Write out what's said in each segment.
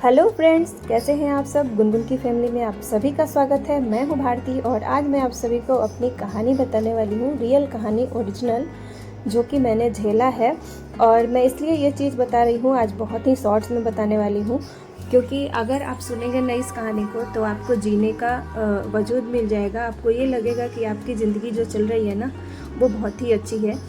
Hello friends, कैसे हैं आप सब। गुनगुन की फैमिली में आप सभी का स्वागत है। मैं हूं भारती और आज मैं आप सभी को अपनी कहानी बताने वाली हूं, रियल कहानी, ओरिजिनल, जो कि मैंने झेला है। और मैं इसलिए ये चीज़ बता रही हूं, आज बहुत ही शॉर्ट्स में बताने वाली हूं, क्योंकि अगर आप सुनेंगे ना इस कहानी को तो आपको जीने का वजूद मिल जाएगा। आपको ये लगेगा कि आपकी ज़िंदगी जो चल रही है ना वो बहुत ही अच्छी है।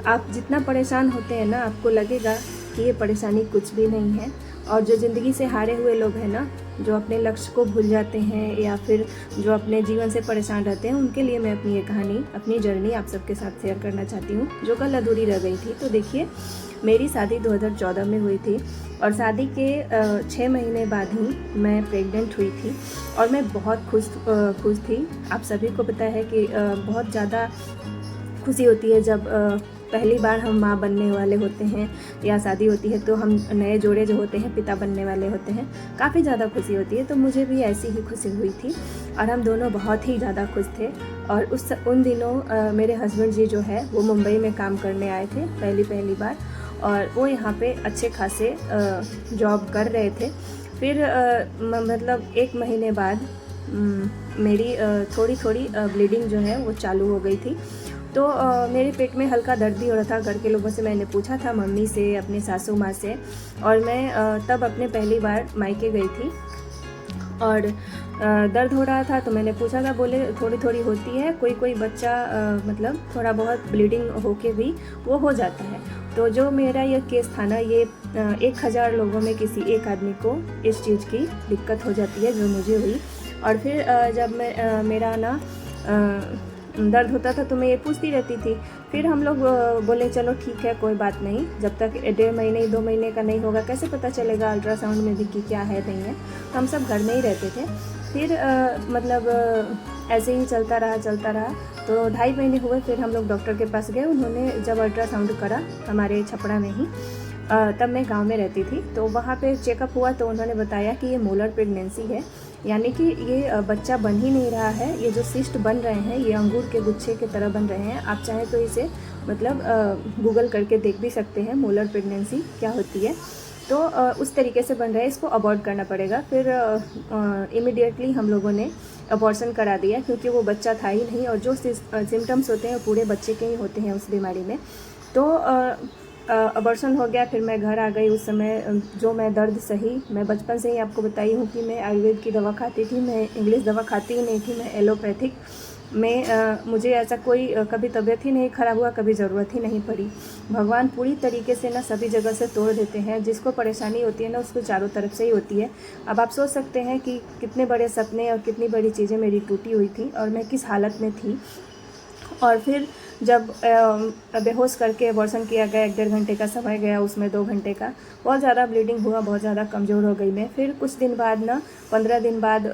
आप जितना परेशान होते हैं ना, आपको लगेगा कि ये परेशानी कुछ भी नहीं है। और जो ज़िंदगी से हारे हुए लोग हैं ना, जो अपने लक्ष्य को भूल जाते हैं या फिर जो अपने जीवन से परेशान रहते हैं, उनके लिए मैं अपनी ये कहानी, अपनी जर्नी आप सबके साथ शेयर करना चाहती हूँ, जो कल अधूरी रह गई थी। तो देखिए, मेरी शादी 2014 में हुई थी और शादी के 6 महीने बाद ही मैं प्रेग्नेंट हुई थी। और मैं बहुत खुश थी। आप सभी को पता है कि बहुत ज़्यादा खुशी होती है जब पहली बार हम माँ बनने वाले होते हैं या शादी होती है, तो हम नए जोड़े जो होते हैं पिता बनने वाले होते हैं, काफ़ी ज़्यादा खुशी होती है। तो मुझे भी ऐसी ही खुशी हुई थी और हम दोनों बहुत ही ज़्यादा खुश थे। और उन दिनों मेरे हस्बैंड जी जो है वो मुंबई में काम करने आए थे पहली बार, और वो यहाँ पे अच्छे खासे जॉब कर रहे थे। फिर मतलब 1 महीने बाद मेरी थोड़ी थोड़ी ब्लीडिंग जो है वो चालू हो गई थी। तो मेरे पेट में हल्का दर्द भी हो रहा था। घर के लोगों से मैंने पूछा था, मम्मी से, अपने सासू माँ से, और मैं तब अपने पहली बार मायके गई थी और दर्द हो रहा था। तो मैंने पूछा था, बोले थोड़ी थोड़ी होती है, कोई बच्चा मतलब थोड़ा बहुत ब्लीडिंग होके भी वो हो जाता है। तो जो मेरा ये केस था ना, ये 1000 लोगों में किसी एक आदमी को इस चीज़ की दिक्कत हो जाती है, जो मुझे हुई। और फिर जब मैं मेरा ना दर्द होता था तो मैं ये पूछती रहती थी। फिर हम लोग बोले चलो ठीक है, कोई बात नहीं, जब तक 1.5 महीने 2 महीने का नहीं होगा कैसे पता चलेगा अल्ट्रासाउंड में भी कि क्या है नहीं है। तो हम सब घर में ही रहते थे। फिर ऐसे ही चलता रहा। तो 2.5 महीने हुए, फिर हम लोग डॉक्टर के पास गए। उन्होंने जब अल्ट्रासाउंड करा हमारे छपड़ा में ही, तब मैं गांव में रहती थी, तो वहाँ पे चेकअप हुआ तो उन्होंने बताया कि ये मोलर प्रेगनेंसी है, यानी कि ये बच्चा बन ही नहीं रहा है। ये जो सिस्ट बन रहे हैं ये अंगूर के गुच्छे की तरह बन रहे हैं। आप चाहें तो इसे मतलब गूगल करके देख भी सकते हैं, मोलर प्रेगनेंसी क्या होती है। तो उस तरीके से बन रहा है, इसको अबॉर्ट करना पड़ेगा। फिर इमिडिएटली हम लोगों ने अबॉर्शन करा दिया, क्योंकि वो बच्चा था ही नहीं, और जो सिम्टम्स होते हैं पूरे बच्चे के ही होते हैं उस बीमारी में। तो अबॉर्शन हो गया। फिर मैं घर आ गई। उस समय जो मैं दर्द सही, मैं बचपन से ही आपको बताई हूँ कि मैं आयुर्वेद की दवा खाती थी, मैं इंग्लिश दवा खाती ही नहीं थी, मैं एलोपैथिक में मुझे ऐसा कोई कभी तबीयत ही नहीं ख़राब हुआ, कभी ज़रूरत ही नहीं पड़ी। भगवान पूरी तरीके से ना सभी जगह से तोड़ देते हैं। जिसको परेशानी होती है ना उसको चारों तरफ से ही होती है। अब आप सोच सकते हैं कि कितने बड़े सपने और कितनी बड़ी चीज़ें मेरी टूटी हुई थी और मैं किस हालत में थी। और फिर जब बेहोश करके अबॉर्शन किया गया, 1-1.5 घंटे का समय गया, उसमें 2 घंटे का बहुत ज़्यादा ब्लीडिंग हुआ, बहुत ज़्यादा कमज़ोर हो गई मैं। फिर कुछ दिन बाद ना, 15 दिन बाद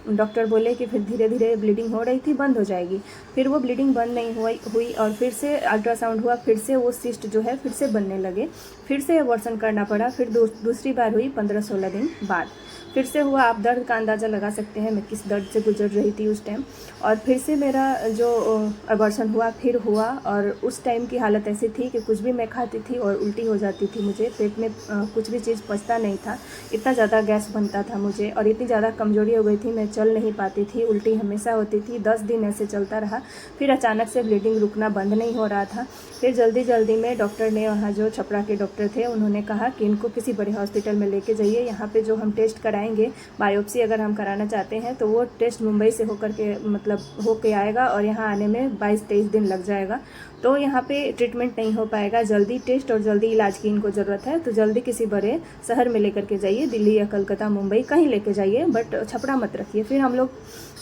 डॉक्टर बोले कि फिर धीरे धीरे ब्लीडिंग हो रही थी, बंद हो जाएगी। फिर वो ब्लीडिंग बंद नहीं हुई और फिर से अल्ट्रासाउंड हुआ, फिर से वो सिस्ट जो है फिर से बनने लगे, फिर से अबॉर्शन करना पड़ा। फिर दूसरी बार हुई 15-16 दिन बाद, फिर से हुआ। आप दर्द का अंदाज़ा लगा सकते हैं मैं किस दर्द से गुजर रही थी उस टाइम। और फिर से मेरा जो अबॉर्शन हुआ फिर हुआ, और उस टाइम की हालत ऐसी थी कि कुछ भी मैं खाती थी और उल्टी हो जाती थी। मुझे पेट में कुछ भी चीज़ पचता नहीं था, इतना ज़्यादा गैस बनता था मुझे, और इतनी ज़्यादा कमज़ोरी हो गई थी, मैं चल नहीं पाती थी, उल्टी हमेशा होती थी। 10 दिन ऐसे चलता रहा। फिर अचानक से ब्लीडिंग रुकना बंद नहीं हो रहा था। फिर जल्दी में डॉक्टर ने, वहाँ जो छपरा के डॉक्टर थे, उन्होंने कहा कि इनको किसी बड़े हॉस्पिटल में लेके जाइए, यहाँ पे जो हम टेस्ट कराएंगे, बायोप्सी अगर हम कराना चाहते हैं तो वो टेस्ट मुंबई से होकर के मतलब होके आएगा, और यहाँ आने में 22-23 दिन लग जाएगा। तो यहाँ पे ट्रीटमेंट नहीं हो पाएगा। जल्दी टेस्ट और जल्दी इलाज की इनको ज़रूरत है, तो जल्दी किसी बड़े शहर में लेकर के जाइए, दिल्ली या कलकत्ता, मुंबई, कहीं लेके जाइए, बट छपरा मत रखिए। फिर हम लोग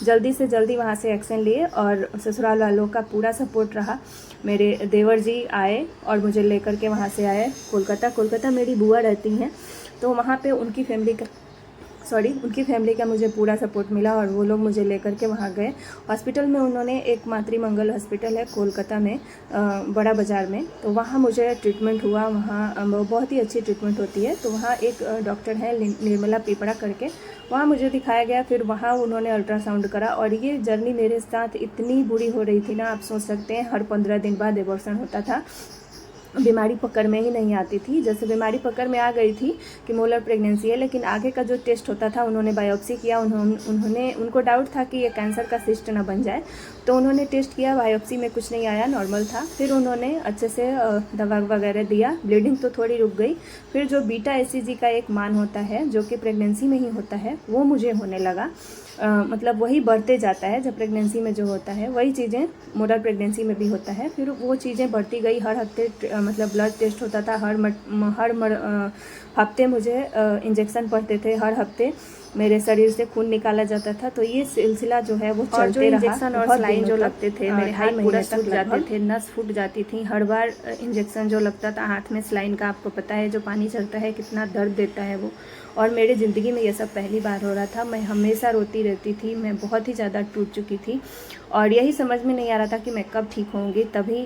जल्दी से जल्दी वहाँ से एक्शन लिए, और ससुराल वालों का पूरा सपोर्ट रहा। मेरे देवर जी आए और मुझे लेकर के वहाँ से आए कोलकाता मेरी बुआ रहती हैं, तो वहाँ पे उनकी फैमिली का मुझे पूरा सपोर्ट मिला, और वो लोग मुझे लेकर के वहाँ गए हॉस्पिटल में। उन्होंने एक मातृमंगल हॉस्पिटल है कोलकाता में, बड़ा बाज़ार में, तो वहाँ मुझे ट्रीटमेंट हुआ। वहाँ बहुत ही अच्छी ट्रीटमेंट होती है। तो वहाँ एक डॉक्टर है निर्मला पिपड़ा करके, वहाँ मुझे दिखाया गया। फिर वहाँ उन्होंने अल्ट्रासाउंड करा, और ये जर्नी मेरे साथ इतनी बुरी हो रही थी ना, आप सोच सकते हैं। हर 15 दिन बाद एबॉर्शन होता था। बीमारी पकड़ में ही नहीं आती थी। जैसे बीमारी पकड़ में आ गई थी कि मोलर प्रेगनेंसी है, लेकिन आगे का जो टेस्ट होता था, उन्होंने बायोप्सी किया, उनको डाउट था कि ये कैंसर का सिस्ट ना बन जाए, तो उन्होंने टेस्ट किया, बायोप्सी में कुछ नहीं आया, नॉर्मल था। फिर उन्होंने अच्छे से दवा वगैरह दिया, ब्लीडिंग तो थोड़ी रुक गई। फिर जो बीटा एसीजी का एक मान होता है जो कि प्रेगनेंसी में ही होता है, वो मुझे होने लगा। मतलब वही बढ़ते जाता है, जब प्रेगनेंसी में जो होता है वही चीज़ें मोलर प्रेगनेंसी में भी होता है। फिर वो चीज़ें बढ़ती गई, हर हफ्ते मतलब ब्लड टेस्ट होता था, हर हफ्ते मुझे इंजेक्शन पड़ते थे, हर हफ्ते मेरे शरीर से खून निकाला जाता था। तो ये सिलसिला जो है वो चलते रहा। इंजेक्शन और स्लाइन जो लगते थे मेरे हाथ पूरा सूख जाते थे, नस फूट जाती थी। हर बार इंजेक्शन जो लगता था हाथ में स्लाइन का, आपको पता है जो पानी चलता है कितना दर्द देता है वो। और मेरी ज़िंदगी में ये सब पहली बार हो रहा था। मैं हमेशा रोती रहती थी, मैं बहुत ही ज़्यादा टूट चुकी थी और यही समझ में नहीं आ रहा था कि मैं कब ठीक होंगी। तभी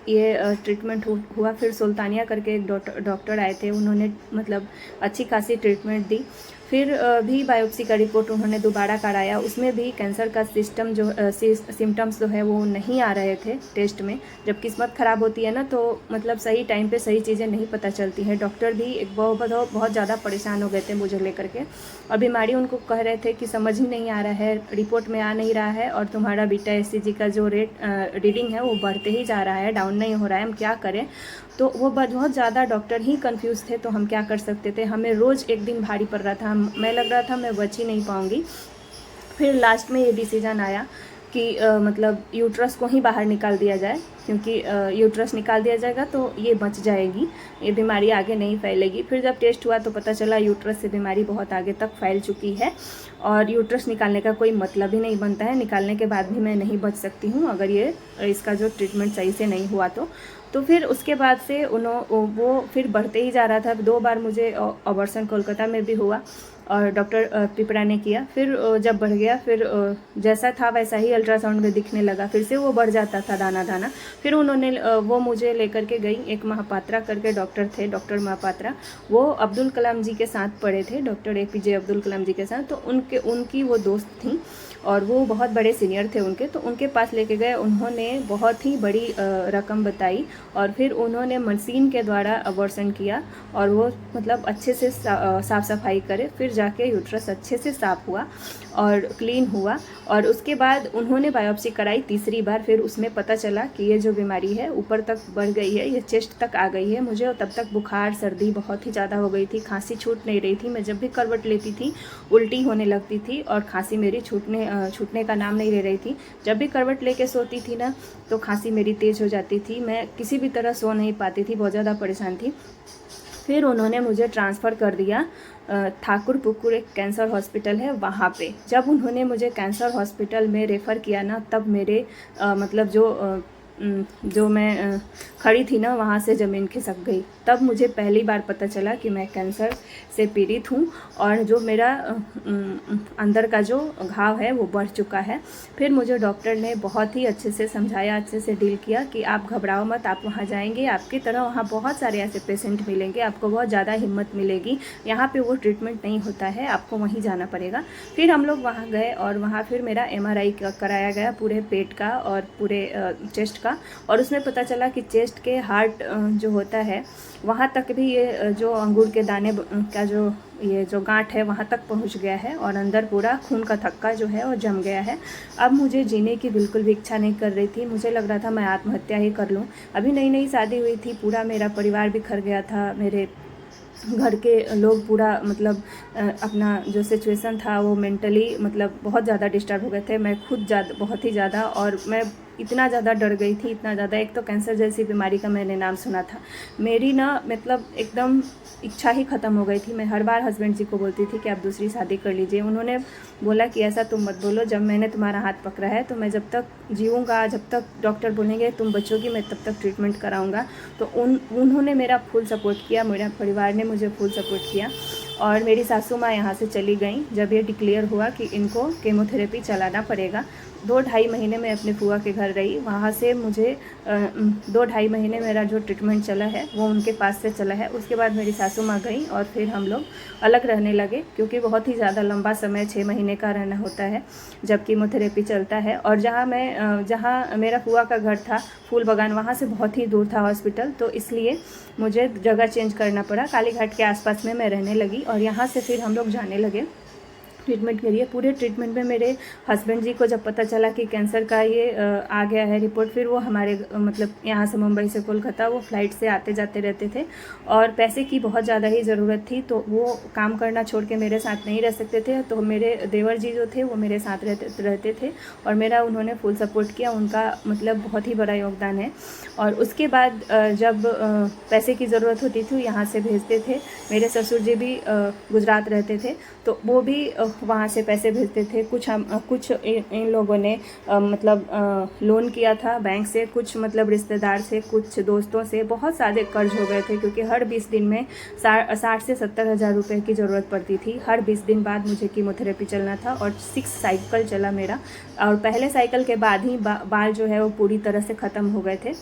ये ट्रीटमेंट हुआ। फिर सुल्तानिया करके एक डॉक्टर आए थे, उन्होंने मतलब अच्छी खासी ट्रीटमेंट दी। फिर भी बायोप्सी का रिपोर्ट उन्होंने दोबारा कराया, उसमें भी कैंसर का सिम्टम्स जो है वो नहीं आ रहे थे टेस्ट में। जब किस्मत ख़राब होती है ना, तो मतलब सही टाइम पे सही चीज़ें नहीं पता चलती हैं। डॉक्टर भी एक बहुत ज़्यादा परेशान हो गए थे मुझे लेकर के, और बीमारी उनको कह रहे थे कि समझ ही नहीं आ रहा है, रिपोर्ट में आ नहीं रहा है, और तुम्हारा बीटा एसीजी का जो रीडिंग है वो बढ़ते ही जा रहा है, डाउन नहीं हो रहा है, हम क्या करें। तो वो बहुत ज़्यादा डॉक्टर ही कंफ्यूज थे। तो हम क्या कर सकते थे, हमें रोज़ एक दिन भारी पड़ रहा था, मैं लग रहा था मैं बच ही नहीं पाऊँगी। फिर लास्ट में ये डिसीज़न आया कि मतलब यूट्रस को ही बाहर निकाल दिया जाए, क्योंकि यूट्रस निकाल दिया जाएगा तो ये बच जाएगी, ये बीमारी आगे नहीं फैलेगी। फिर जब टेस्ट हुआ तो पता चला यूट्रस से बीमारी बहुत आगे तक फैल चुकी है और यूट्रस निकालने का कोई मतलब ही नहीं बनता है। निकालने के बाद भी मैं नहीं बच सकती हूँ अगर ये इसका जो ट्रीटमेंट सही से नहीं हुआ तो फिर उसके बाद से वो फिर बढ़ते ही जा रहा था। 2 बार मुझे ऑपरेशन कोलकाता में भी हुआ और डॉक्टर पिपरा ने किया। फिर जब बढ़ गया, फिर जैसा था वैसा ही अल्ट्रासाउंड में दिखने लगा, फिर से वो बढ़ जाता था दाना दाना। फिर उन्होंने वो मुझे लेकर के गई, एक महापात्रा करके डॉक्टर थे, डॉक्टर महापात्रा, वो अब्दुल कलाम जी के साथ पढ़े थे, डॉक्टर APJ अब्दुल कलाम जी के साथ। तो उनकी वो दोस्त थी और वो बहुत बड़े सीनियर थे उनके, तो उनके पास लेके गए। उन्होंने बहुत ही बड़ी रकम बताई और फिर उन्होंने मशीन के द्वारा अबॉर्शन किया और वो मतलब अच्छे से साफ़ सफाई करे, फिर जाके यूट्रस अच्छे से साफ़ हुआ और क्लीन हुआ। और उसके बाद उन्होंने बायोप्सी कराई तीसरी बार, फिर उसमें पता चला कि ये जो बीमारी है ऊपर तक बढ़ गई है, ये चेस्ट तक आ गई है मुझे। और तब तक बुखार सर्दी बहुत ही ज़्यादा हो गई थी, खांसी छूट नहीं रही थी। मैं जब भी करवट लेती थी उल्टी होने लगती थी और खांसी मेरी छूटने का नाम नहीं ले रही थी। जब भी करवट लेके सोती थी ना तो खांसी मेरी तेज़ हो जाती थी, मैं किसी भी तरह सो नहीं पाती थी, बहुत ज़्यादा परेशान थी। फिर उन्होंने मुझे ट्रांसफ़र कर दिया ठाकुर पुकुर एक कैंसर हॉस्पिटल है वहाँ पे। जब उन्होंने मुझे कैंसर हॉस्पिटल में रेफ़र किया ना, तब मेरे मतलब जो मैं खड़ी थी ना वहाँ से ज़मीन खिसक गई। तब मुझे पहली बार पता चला कि मैं कैंसर से पीड़ित हूँ और जो मेरा अंदर का जो घाव है वो बढ़ चुका है। फिर मुझे डॉक्टर ने बहुत ही अच्छे से समझाया, अच्छे से डील किया कि आप घबराओ मत, आप वहाँ जाएंगे, आपकी तरह वहाँ बहुत सारे ऐसे पेशेंट मिलेंगे, आपको बहुत ज़्यादा हिम्मत मिलेगी, यहाँ पे वो ट्रीटमेंट नहीं होता है, आपको वहीं जाना पड़ेगा। फिर हम लोग वहाँ गए और वहाँ फिर मेरा MRI कराया गया पूरे पेट का और पूरे चेस्ट का, और उसमें पता चला कि चेस्ट के हार्ट जो होता है वहाँ तक भी ये जो अंगूर के दाने का जो गांठ है वहाँ तक पहुँच गया है और अंदर पूरा खून का थक्का जो है वो जम गया है। अब मुझे जीने की बिल्कुल भी इच्छा नहीं कर रही थी, मुझे लग रहा था मैं आत्महत्या ही कर लूँ। अभी नई नई शादी हुई थी, पूरा मेरा परिवार बिखर गया था, मेरे घर के लोग पूरा मतलब अपना जो सिचुएशन था वो मेंटली मतलब बहुत ज़्यादा डिस्टर्ब हो गए थे। मैं खुद बहुत ही ज़्यादा, और मैं इतना ज़्यादा डर गई थी, इतना ज़्यादा। एक तो कैंसर जैसी बीमारी का मैंने नाम सुना था, मेरी ना मतलब एकदम इच्छा ही ख़त्म हो गई थी। मैं हर बार हस्बैंड जी को बोलती थी कि आप दूसरी शादी कर लीजिए। उन्होंने बोला कि ऐसा तुम मत बोलो, जब मैंने तुम्हारा हाथ पकड़ा है तो मैं जब तक जीऊँगा, जब तक डॉक्टर बोलेंगे तुम बचोगी, मैं तब तक ट्रीटमेंट कराऊँगा। तो उन्होंने मेरा फुल सपोर्ट किया, मेरा परिवार ने मुझे फुल सपोर्ट किया। और मेरी सासू माँ यहाँ से चली गई जब ये डिक्लेयर हुआ कि इनको केमोथेरेपी चलाना पड़ेगा। 2 ढाई महीने मैं अपने फूआ के घर रही। वहाँ से मुझे 2 ढाई महीने मेरा जो ट्रीटमेंट चला है वो उनके पास से चला है। उसके बाद मेरी सासू माँ गई और फिर हम लोग अलग रहने लगे, क्योंकि बहुत ही ज़्यादा लंबा समय 6 महीने का रहना होता है जब कीमोथेरेपी चलता है। और जहाँ मेरा फूआ का घर था फूल बागान, वहाँ से बहुत ही दूर था हॉस्पिटल, तो इसलिए मुझे जगह चेंज करना पड़ा। कालीघाट के आसपास में मैं रहने लगी और यहाँ से फिर हम लोग जाने लगे ट्रीटमेंट के लिए। पूरे ट्रीटमेंट में मेरे हस्बैंड जी को जब पता चला कि कैंसर का ये आ गया है रिपोर्ट, फिर वो हमारे मतलब यहाँ से मुंबई से कोलकाता वो फ्लाइट से आते जाते रहते थे और पैसे की बहुत ज़्यादा ही ज़रूरत थी, तो वो काम करना छोड़ के मेरे साथ नहीं रह सकते थे। तो मेरे देवर जी जो थे वो मेरे साथ रहते थे और मेरा उन्होंने फुल सपोर्ट किया। उनका मतलब बहुत ही बड़ा योगदान है। और उसके बाद जब पैसे की ज़रूरत होती थी यहाँ से भेजते थे। मेरे ससुर जी भी गुजरात रहते थे, तो वो भी वहाँ से पैसे भेजते थे। कुछ इन लोगों ने मतलब लोन किया था बैंक से, कुछ मतलब रिश्तेदार से, कुछ दोस्तों से। बहुत सारे कर्ज हो गए थे, क्योंकि हर 20 दिन में 60 से 70 हज़ार रुपये की ज़रूरत पड़ती थी। हर 20 दिन बाद मुझे कीमोथेरेपी चलना था और 6 साइकिल चला मेरा। और पहले साइकिल के बाद ही बाल जो है वो पूरी तरह से ख़त्म हो गए थे।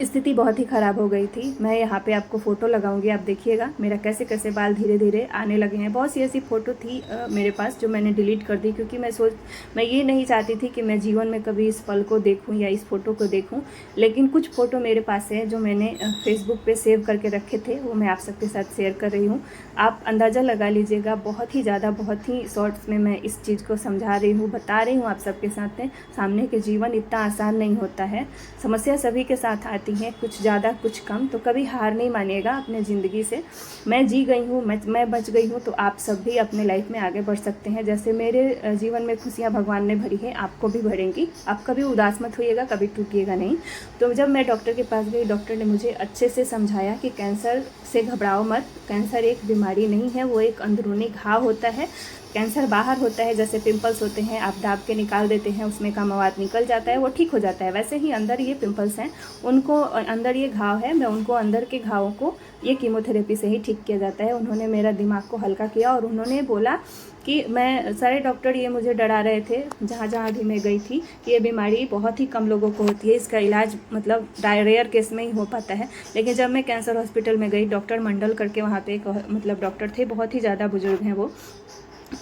स्थिति बहुत ही ख़राब हो गई थी। मैं यहाँ पे आपको फ़ोटो लगाऊंगी, आप देखिएगा मेरा कैसे कैसे बाल धीरे धीरे आने लगे हैं। बहुत सी ऐसी फ़ोटो थी मेरे पास जो मैंने डिलीट कर दी, क्योंकि मैं ये नहीं चाहती थी कि मैं जीवन में कभी इस पल को देखूं या इस फ़ोटो को देखूं। लेकिन कुछ फ़ोटो मेरे पास है जो मैंने फेसबुक पे सेव करके रखे थे, वो मैं आप सबके साथ शेयर कर रही हूँ। आप अंदाज़ा लगा लीजिएगा, बहुत ही शॉर्ट्स में मैं इस चीज़ को समझा रही हूँ, बता रही हूँ आप सबके सामने कि जीवन इतना आसान नहीं होता है। समस्या सभी के साथ आती हैं, कुछ ज़्यादा कुछ कम। तो कभी हार नहीं मानिएगा अपने ज़िंदगी से। मैं जी गई हूँ, मैं बच गई हूँ, तो आप सब भी अपने लाइफ में आगे बढ़ सकते हैं। जैसे मेरे जीवन में खुशियाँ भगवान ने भरी है, आपको भी भरेंगी। आप कभी उदास मत होइएगा, कभी टूटिएगा नहीं। तो जब मैं डॉक्टर के पास गई, डॉक्टर ने मुझे अच्छे से समझाया कि कैंसर से घबराओ मत, कैंसर एक बीमारी नहीं है, वो एक अंदरूनी घाव होता है। कैंसर बाहर होता है, जैसे पिंपल्स होते हैं, आप दाब के निकाल देते हैं, उसमें का मवाद निकल जाता है, वो ठीक हो जाता है। वैसे ही अंदर ये पिंपल्स हैं, उनको अंदर ये घाव है, मैं उनको अंदर के घावों को ये कीमोथेरेपी से ही ठीक किया जाता है। उन्होंने मेरा दिमाग को हल्का किया और उन्होंने बोला कि सारे डॉक्टर ये मुझे डरा रहे थे जहाँ भी मैं गई थी कि ये बीमारी बहुत ही कम लोगों को होती है, इसका इलाज मतलब रेयर केस में ही हो पाता है। लेकिन जब मैं कैंसर हॉस्पिटल में गई, डॉक्टर मंडल करके वहाँ पे एक मतलब डॉक्टर थे, बहुत ही ज़्यादा बुजुर्ग हैं, वो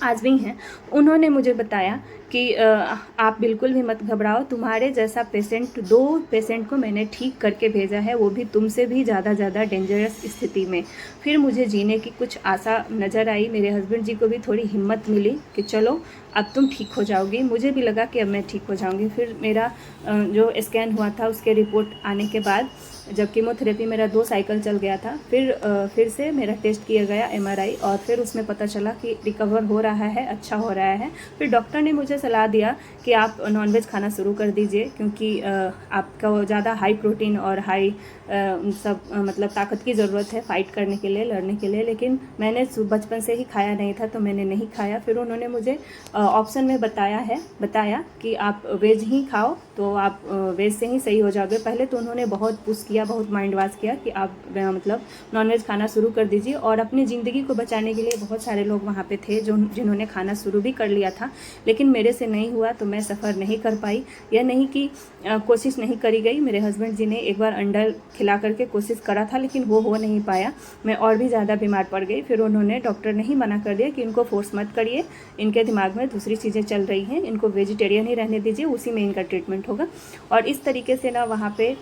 आज भी हैं। उन्होंने मुझे बताया कि आप बिल्कुल भी मत घबराओ, तुम्हारे जैसा पेशेंट 2 पेशेंट को मैंने ठीक करके भेजा है, वो भी तुमसे भी ज़्यादा डेंजरस स्थिति में। फिर मुझे जीने की कुछ आशा नज़र आई। मेरे हस्बैंड जी को भी थोड़ी हिम्मत मिली कि चलो अब तुम ठीक हो जाओगी। मुझे भी लगा कि अब मैं ठीक हो जाऊंगी। फिर मेरा जो स्कैन हुआ था उसके रिपोर्ट आने के बाद, जब कीमोथेरेपी मेरा 2 साइकिल चल गया था, फिर से मेरा टेस्ट किया गया MRI, और फिर उसमें पता चला कि रिकवर हो रहा है, अच्छा हो रहा है। फिर डॉक्टर ने मुझे सलाह दिया कि आप नॉनवेज खाना शुरू कर दीजिए, क्योंकि आपका ज़्यादा हाई प्रोटीन और हाई मतलब ताकत की ज़रूरत है फाइट करने के लिए, लड़ने के लिए। लेकिन मैंने बचपन से ही खाया नहीं था, तो मैंने नहीं खाया। फिर उन्होंने मुझे ऑप्शन में बताया कि आप वेज ही खाओ, तो आप वेज से ही सही हो जाओगे। पहले तो उन्होंने बहुत पुश किया, बहुत माइंड वॉश किया कि आप मतलब नॉनवेज खाना शुरू कर दीजिए। और अपनी ज़िंदगी को बचाने के लिए बहुत सारे लोग वहाँ पे थे जिन्होंने खाना शुरू भी कर लिया था, लेकिन मेरे से नहीं हुआ, तो मैं सफ़र नहीं कर पाई। यह नहीं कि कोशिश नहीं करी गई। मेरे हस्बैंड जी ने एक बार अंडा खिला करके कोशिश करा था, लेकिन वो हो नहीं पाया। मैं और भी ज़्यादा बीमार पड़ गई। फिर डॉक्टर ने ही मना कर दिया कि इनको फोर्स मत करिए, इनके दिमाग में दूसरी चीज़ें चल रही हैं, इनको वेजिटेरियन ही रहने दीजिए, उसी में इनका ट्रीटमेंट होगा। और इस तरीके से ना वहाँ पे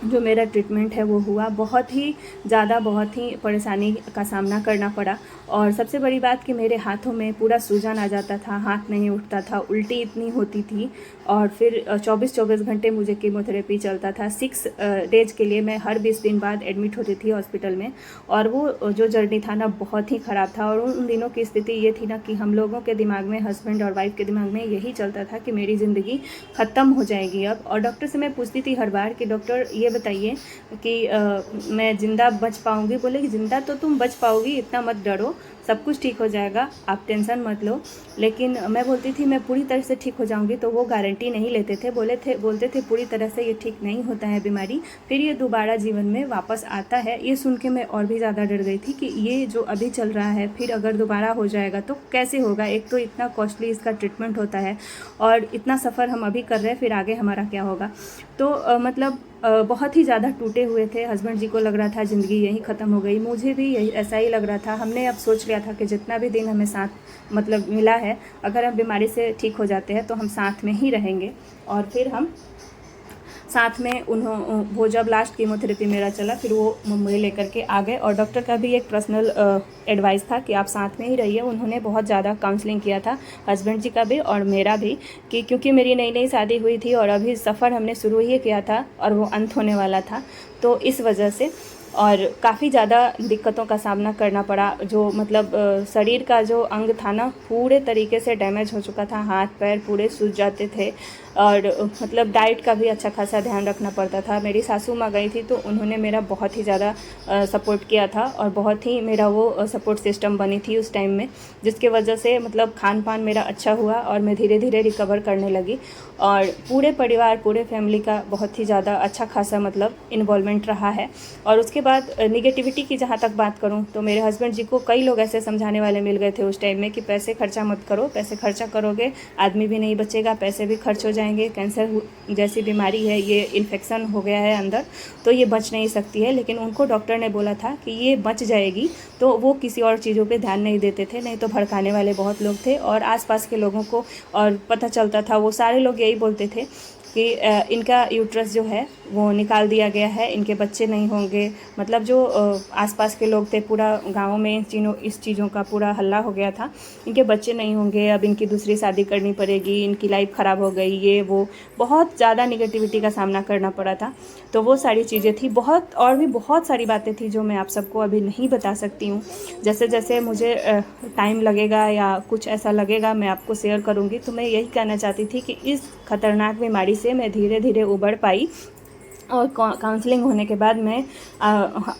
जो मेरा ट्रीटमेंट है वो हुआ। बहुत ही परेशानी का सामना करना पड़ा। और सबसे बड़ी बात कि मेरे हाथों में पूरा सूजन आ जाता था, हाथ नहीं उठता था, उल्टी इतनी होती थी। और फिर 24 घंटे मुझे कीमोथेरेपी चलता था। 6 डेज के लिए मैं हर 20 दिन बाद एडमिट होती थी हॉस्पिटल में। और वो जो जर्नी था ना, बहुत ही ख़राब था। और उन दिनों की स्थिति ये थी ना कि हम लोगों के दिमाग में, हस्बैंड और वाइफ के दिमाग में यही चलता था कि मेरी ज़िंदगी ख़त्म हो जाएगी अब। और डॉक्टर से मैं पूछती थी हर बार कि डॉक्टर ये बताइए कि मैं ज़िंदा बच पाऊँगी। बोले कि ज़िंदा तो तुम बच पाओगी, इतना मत डरो, सब कुछ ठीक हो जाएगा, आप टेंशन मत लो। लेकिन मैं बोलती थी मैं पूरी तरह से ठीक हो जाऊंगी, तो वो गारंटी नहीं लेते थे, बोलते थे पूरी तरह से ये ठीक नहीं होता है बीमारी, फिर ये दोबारा जीवन में वापस आता है। ये सुन के मैं और भी ज़्यादा डर गई थी कि ये जो अभी चल रहा है फिर अगर दोबारा हो जाएगा तो कैसे होगा। एक तो इतना कॉस्टली इसका ट्रीटमेंट होता है और इतना सफ़र हम अभी कर रहे हैं, फिर आगे हमारा क्या होगा। तो मतलब बहुत ही ज़्यादा टूटे हुए थे। हस्बैंड जी को लग रहा था ज़िंदगी यहीं ख़त्म हो गई, मुझे भी यही ऐसा ही लग रहा था। हमने अब सोच लिया था कि जितना भी दिन हमें साथ मतलब मिला है, अगर हम बीमारी से ठीक हो जाते हैं तो हम साथ में ही रहेंगे। और फिर हम साथ में वो जब लास्ट कीमोथेरेपी मेरा चला, फिर वो मुंबई लेकर के आ गए। और डॉक्टर का भी एक पर्सनल एडवाइस था कि आप साथ में ही रहिए। उन्होंने बहुत ज़्यादा काउंसलिंग किया था, हस्बैंड जी का भी और मेरा भी, कि क्योंकि मेरी नई नई शादी हुई थी और अभी सफ़र हमने शुरू ही किया था और वो अंत होने वाला था, तो इस वजह से और काफ़ी ज़्यादा दिक्कतों का सामना करना पड़ा। जो मतलब शरीर का जो अंग था ना, पूरे तरीके से डैमेज हो चुका था, हाथ पैर पूरे सूज जाते थे। और मतलब डाइट का भी अच्छा खासा ध्यान रखना पड़ता था। मेरी सासू माँ गई थी तो उन्होंने मेरा बहुत ही ज़्यादा सपोर्ट किया था और बहुत ही मेरा वो सपोर्ट सिस्टम बनी थी उस टाइम में, जिसके वजह से मतलब खान पान मेरा अच्छा हुआ और मैं धीरे धीरे रिकवर करने लगी। और पूरे परिवार पूरे फैमिली का बहुत ही ज़्यादा अच्छा खासा मतलब इन्वॉल्वमेंट रहा है। और उसके बाद निगेटिविटी की जहाँ तक बात करूँ तो मेरे हस्बैंड जी को कई लोग ऐसे समझाने वाले मिल गए थे उस टाइम में कि पैसे खर्चा मत करो, पैसे खर्चा करोगे आदमी भी नहीं बचेगा, पैसे भी खर्च हो जाएंगे, कैंसर जैसी बीमारी है, ये इन्फेक्शन हो गया है अंदर, तो ये बच नहीं सकती है। लेकिन उनको डॉक्टर ने बोला था कि ये बच जाएगी, तो वो किसी और चीज़ों पे ध्यान नहीं देते थे, नहीं तो भड़काने वाले बहुत लोग थे। और आसपास के लोगों को और पता चलता था, वो सारे लोग यही बोलते थे कि इनका यूट्रस जो है वो निकाल दिया गया है, इनके बच्चे नहीं होंगे। मतलब जो आसपास के लोग थे, पूरा गांव में इस चीज़ों का पूरा हल्ला हो गया था, इनके बच्चे नहीं होंगे, अब इनकी दूसरी शादी करनी पड़ेगी, इनकी लाइफ ख़राब हो गई, ये वो बहुत ज़्यादा निगेटिविटी का सामना करना पड़ा था। तो वो सारी चीज़ें थी, बहुत और भी बहुत सारी बातें थी जो मैं आप सबको अभी नहीं बता सकती हूँ। जैसे जैसे मुझे टाइम लगेगा या कुछ ऐसा लगेगा मैं आपको शेयर करूँगी। तो मैं यही कहना चाहती थी कि इस खतरनाक बीमारी से मैं धीरे धीरे उबर पाई। और काउंसलिंग होने के बाद मैं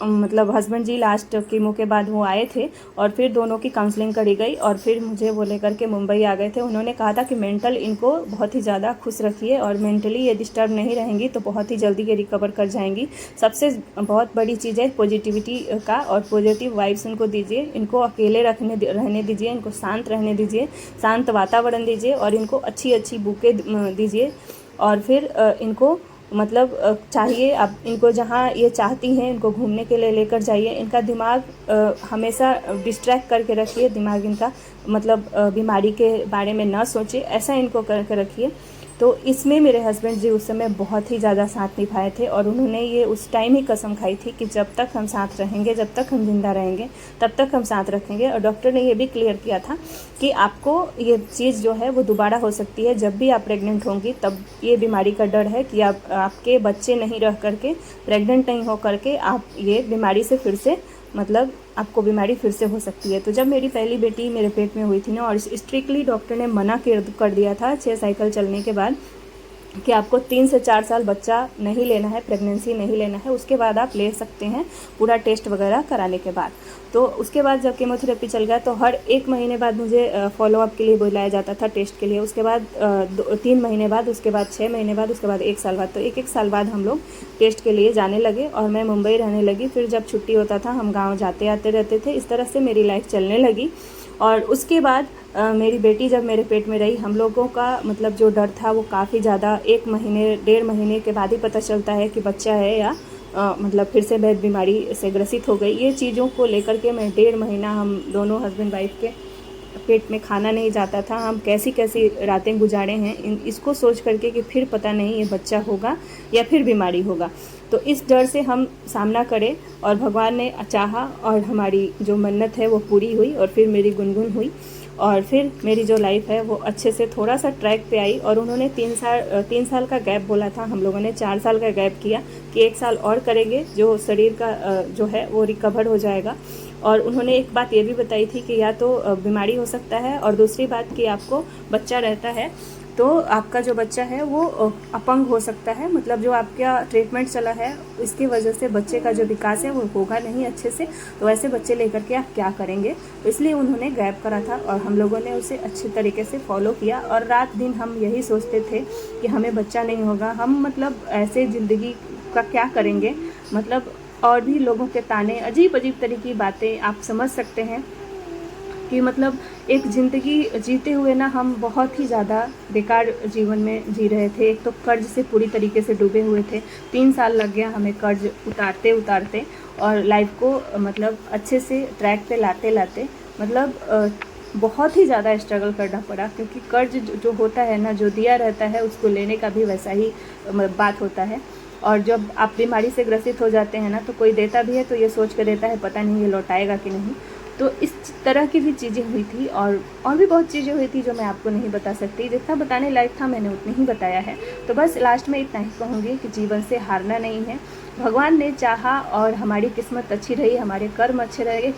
मतलब हस्बैंड जी लास्ट कीमो के बाद वो आए थे और फिर दोनों की काउंसलिंग करी गई और फिर मुझे वो लेकर के मुंबई आ गए थे। उन्होंने कहा था कि मेंटल इनको बहुत ही ज़्यादा खुश रखिए और मेंटली ये डिस्टर्ब नहीं रहेंगी तो बहुत ही जल्दी ये रिकवर कर जाएंगी। सबसे बहुत बड़ी चीज़ है पॉजिटिविटी का, और पॉजिटिव वाइब्स उनको दीजिए, इनको अकेले रहने दीजिए, इनको शांत रहने दीजिए, शांत वातावरण दीजिए और इनको अच्छी अच्छी बुकें दीजिए। और फिर इनको मतलब चाहिए आप इनको जहाँ ये चाहती हैं इनको घूमने के लिए लेकर जाइए। इनका दिमाग हमेशा डिस्ट्रैक्ट करके रखिए, दिमाग इनका मतलब बीमारी के बारे में ना सोचे, ऐसा इनको करके रखिए। तो इसमें मेरे हस्बैंड जी उस समय बहुत ही ज़्यादा साथ निभाए थे और उन्होंने ये उस टाइम ही कसम खाई थी कि जब तक हम साथ रहेंगे, जब तक हम जिंदा रहेंगे तब तक हम साथ रखेंगे। और डॉक्टर ने ये भी क्लियर किया था कि आपको ये चीज़ जो है वो दोबारा हो सकती है, जब भी आप प्रेग्नेंट होंगी तब ये बीमारी का डर है कि आपके बच्चे नहीं रह करके, प्रेग्नेंट नहीं हो करके आप ये बीमारी से फिर से मतलब आपको बीमारी फिर से हो सकती है। तो जब मेरी पहली बेटी मेरे पेट में हुई थी ना, और स्ट्रिक्टली डॉक्टर ने मना कर दिया था 6 साइकिल चलने के बाद कि आपको 3 से 4 साल बच्चा नहीं लेना है, प्रेगनेंसी नहीं लेना है, उसके बाद आप ले सकते हैं पूरा टेस्ट वगैरह कराने के बाद। तो उसके बाद जब कीमोथेरेपी चल गया तो हर 1 महीने बाद मुझे फॉलोअप के लिए बुलाया जाता था टेस्ट के लिए, उसके बाद 3 महीने बाद, उसके बाद 6 महीने बाद, उसके बाद 1 साल बाद। तो 1 साल बाद हम लोग टेस्ट के लिए जाने लगे और मैं मुंबई रहने लगी। फिर जब छुट्टी होता था हम गाँव जाते आते रहते थे। इस तरह से मेरी लाइफ चलने लगी। और उसके बाद मेरी बेटी जब मेरे पेट में रही, हम लोगों का मतलब जो डर था वो काफ़ी ज़्यादा 1 महीने 1.5 महीने के बाद ही पता चलता है कि बच्चा है या मतलब फिर से वह बीमारी से ग्रसित हो गई। ये चीज़ों को लेकर के मैं 1.5 महीना हम दोनों हस्बैंड वाइफ के पेट में खाना नहीं जाता था। हम कैसी कैसी रातें गुजारे हैं इसको सोच करके कि फिर पता नहीं ये बच्चा होगा या फिर बीमारी होगा। तो इस डर से हम सामना करें और भगवान ने चाहा और हमारी जो मन्नत है वो पूरी हुई और फिर मेरी गुनगुन हुई और फिर मेरी जो लाइफ है वो अच्छे से थोड़ा सा ट्रैक पे आई। और उन्होंने 3 साल का गैप बोला था, हम लोगों ने 4 साल का गैप किया कि 1 साल और करेंगे, जो शरीर का जो है वो रिकवर हो जाएगा। और उन्होंने एक बात ये भी बताई थी कि या तो बीमारी हो सकता है और दूसरी बात कि आपको बच्चा रहता है तो आपका जो बच्चा है वो अपंग हो सकता है। मतलब जो आपका ट्रीटमेंट चला है इसकी वजह से बच्चे का जो विकास है वो होगा नहीं अच्छे से। तो ऐसे बच्चे लेकर के आप क्या करेंगे। तो इसलिए उन्होंने गैप करा था और हम लोगों ने उसे अच्छे तरीके से फॉलो किया। और रात दिन हम यही सोचते थे कि हमें बच्चा नहीं होगा, हम मतलब ऐसे ज़िंदगी का क्या करेंगे। मतलब और भी लोगों के ताने, अजीब अजीब तरह की बातें, आप समझ सकते हैं कि मतलब एक ज़िंदगी जीते हुए ना हम बहुत ही ज़्यादा बेकार जीवन में जी रहे थे। एक तो कर्ज से पूरी तरीके से डूबे हुए थे। 3 साल लग गया हमें कर्ज उतारते उतारते और लाइफ को मतलब अच्छे से ट्रैक पे लाते लाते मतलब बहुत ही ज़्यादा स्ट्रगल करना पड़ा। क्योंकि कर्ज जो होता है ना, जो दिया रहता है उसको लेने का भी वैसा ही बात होता है। और जब आप बीमारी से ग्रसित हो जाते हैं ना, तो कोई देता भी है तो ये सोच कर देता है पता नहीं ये लौटाएगा कि नहीं। तो इस तरह की भी चीज़ें हुई थी और भी बहुत चीज़ें हुई थी जो मैं आपको नहीं बता सकती। जितना बताने लायक था मैंने उतनी ही बताया है। तो बस लास्ट में इतना ही कहूँगी कि जीवन से हारना नहीं है। भगवान ने चाहा और हमारी किस्मत अच्छी रही, हमारे कर्म अच्छे रहेंगे।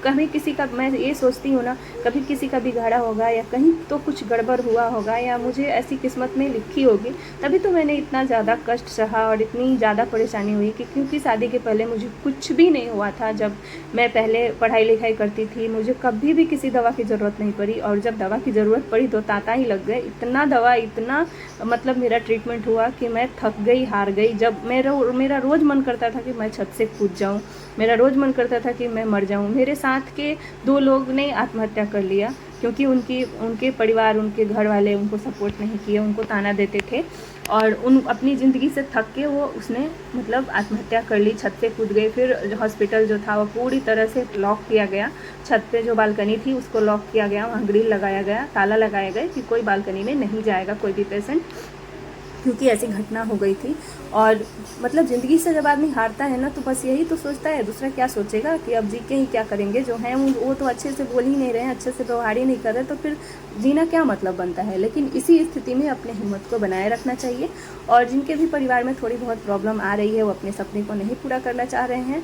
कभी किसी का, मैं ये सोचती हूँ ना, कभी किसी का बिगाड़ा होगा या कहीं तो कुछ गड़बड़ हुआ होगा या मुझे ऐसी किस्मत में लिखी होगी, तभी तो मैंने इतना ज़्यादा कष्ट सहा और इतनी ज़्यादा परेशानी हुई। कि क्योंकि शादी के पहले मुझे कुछ भी नहीं हुआ था। जब मैं पहले पढ़ाई लिखाई करती थी मुझे कभी भी किसी दवा की ज़रूरत नहीं पड़ी, और जब दवा की ज़रूरत पड़ी तो तांता ही लग गए। इतना दवा, इतना मतलब मेरा ट्रीटमेंट हुआ कि मैं थक गई, हार गई। जब मेरा रोज़ मन करता था कि मैं छत से कूद जाऊँ, मेरा रोज़ मन करता था कि मैं मर जाऊँ। मेरे साथ के 2 लोग ने आत्महत्या कर लिया क्योंकि उनके परिवार, उनके घर वाले उनको सपोर्ट नहीं किए, उनको ताना देते थे। और अपनी ज़िंदगी से थक के उसने मतलब आत्महत्या कर ली, छत से कूद गई। फिर हॉस्पिटल जो था वो पूरी तरह से लॉक किया गया। छत पे जो बालकनी थी उसको लॉक किया गया, वहाँ ग्रिल लगाया गया, ताला लगाया गया कि कोई बालकनी में नहीं जाएगा कोई भी पेशेंट, क्योंकि ऐसी घटना हो गई थी। और मतलब ज़िंदगी से जब आदमी हारता है ना तो बस यही तो सोचता है, दूसरा क्या सोचेगा कि अब जी के ही क्या करेंगे। जो हैं वो तो अच्छे से बोल ही नहीं रहे हैं, अच्छे से व्यवहार ही नहीं कर रहे, तो फिर जीना क्या मतलब बनता है। लेकिन इसी स्थिति में अपने हिम्मत को बनाए रखना चाहिए। और जिनके भी परिवार में थोड़ी बहुत प्रॉब्लम आ रही है, वो अपने सपने को नहीं पूरा करना चाह रहे हैं,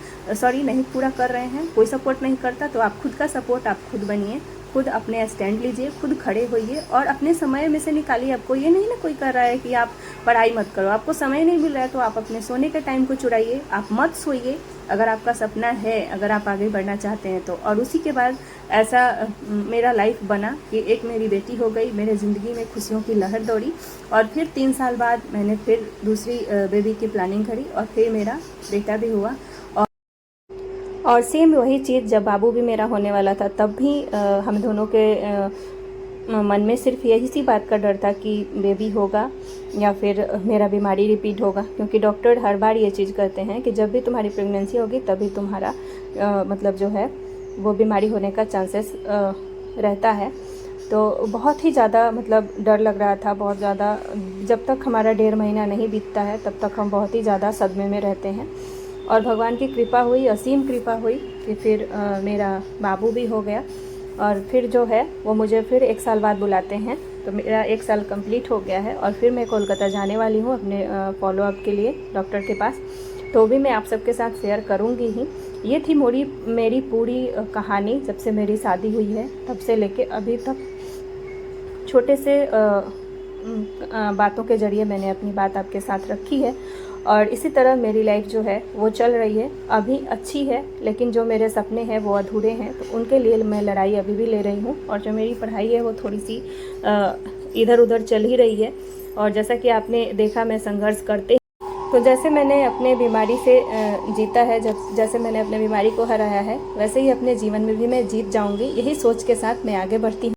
नहीं पूरा कर रहे हैं, कोई सपोर्ट नहीं करता, तो आप खुद का सपोर्ट आप खुद बनिए, खुद अपने स्टैंड लीजिए, खुद खड़े होइए और अपने समय में से निकालिए। आपको ये नहीं ना कोई कर रहा है कि आप पढ़ाई मत करो, आपको समय नहीं मिल रहा है तो आप अपने सोने के टाइम को चुराइए, आप मत सोइए। अगर आपका सपना है, अगर आप आगे बढ़ना चाहते हैं तो। और उसी के बाद ऐसा मेरा लाइफ बना कि एक मेरी बेटी हो गई, मेरे ज़िंदगी में खुशियों की लहर दौड़ी। और फिर 3 साल बाद मैंने फिर दूसरी बेबी की प्लानिंग करी और फिर मेरा बेटा भी हुआ। और सेम वही चीज़ जब बाबू भी मेरा होने वाला था तब भी हम दोनों के मन में सिर्फ यही सी बात का डर था कि बेबी होगा या फिर मेरा बीमारी रिपीट होगा। क्योंकि डॉक्टर हर बार ये चीज़ कहते हैं कि जब भी तुम्हारी प्रेगनेंसी होगी तभी तुम्हारा मतलब जो है वो बीमारी होने का चांसेस रहता है। तो बहुत ही ज़्यादा मतलब डर लग रहा था, बहुत ज़्यादा। जब तक हमारा 1.5 महीना नहीं बीतता है तब तक हम बहुत ही ज़्यादा सदमे में रहते हैं। और भगवान की कृपा हुई, असीम कृपा हुई कि फिर मेरा बाबू भी हो गया। और फिर जो है वो मुझे फिर 1 साल बाद बुलाते हैं, तो मेरा 1 साल कंप्लीट हो गया है। और फिर मैं कोलकाता जाने वाली हूँ अपने फॉलोअप के लिए डॉक्टर के पास, तो भी मैं आप सबके साथ शेयर करूँगी ही। ये थी मेरी पूरी कहानी जब से मेरी शादी हुई है तब से लेके अभी तक। छोटे से बातों के ज़रिए मैंने अपनी बात आपके साथ रखी है। और इसी तरह मेरी लाइफ जो है वो चल रही है, अभी अच्छी है। लेकिन जो मेरे सपने हैं वो अधूरे हैं, तो उनके लिए मैं लड़ाई अभी भी ले रही हूँ। और जो मेरी पढ़ाई है वो थोड़ी सी इधर उधर चल ही रही है। और जैसा कि आपने देखा मैं संघर्ष करते, तो जैसे मैंने अपने बीमारी से जीता है, जैसे मैंने अपने बीमारी को हराया है, वैसे ही अपने जीवन में भी मैं जीत जाऊँगी, यही सोच के साथ मैं आगे बढ़ती हूँ।